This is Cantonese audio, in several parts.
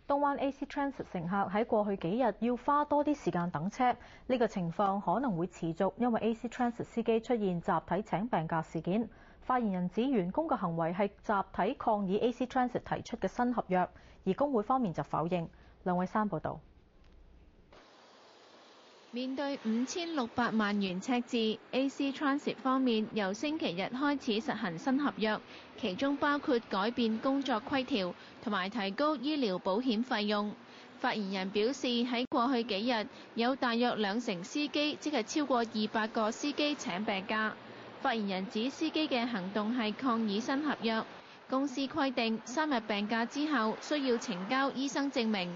東灣 AC Transit 乘客喺過去幾日要花多啲時間等車，呢個情況可能會持續，因為 AC Transit 司機出現集體請病假事件。發言人指員工嘅行為係集體抗議 AC Transit 提出嘅新合約，而工會方面就否認。梁偉珊報導。面對5600萬元赤字 ，AC Transit 方面由星期日開始實行新合約，其中包括改變工作規條同埋提高醫療保險費用。發言人表示，喺過去幾日有大約20%司機，即係超過200個司機請病假。發言人指司機嘅行動係抗議新合約，公司規定3日病假之後需要呈交醫生證明。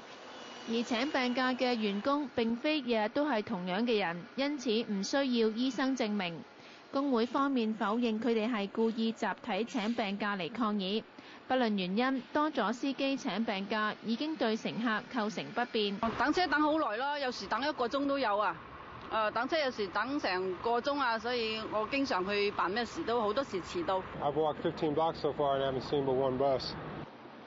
而請病假嘅員工並非日日都係同樣嘅人，因此唔需要醫生證明。工會方面否認佢哋係故意集體請病假嚟抗議。不論原因，多咗司機請病假已經對乘客構成不便。等車等好耐咯，有時等1個鐘都有啊。等車有時等成個鐘啊，所以我經常去辦咩事都好多時遲到。I've walked 15 blocks so far and haven't seen but one bus.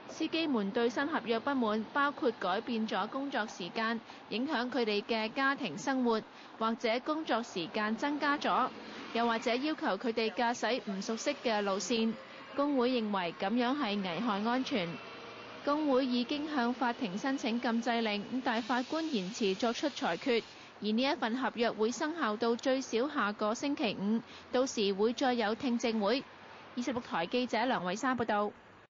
司機們對新合約不滿，包括改變咗工作時間，影響佢哋嘅家庭生活，或者工作時間增加咗，又或者要求佢哋駕駛唔熟悉嘅路線。工會認為咁樣係危害安全。工會已經向法庭申請禁制令，但法官延遲作出裁決。而呢一份合約會生效到最少下個星期五，到時會再有聽證會。26台記者梁偉珊報道。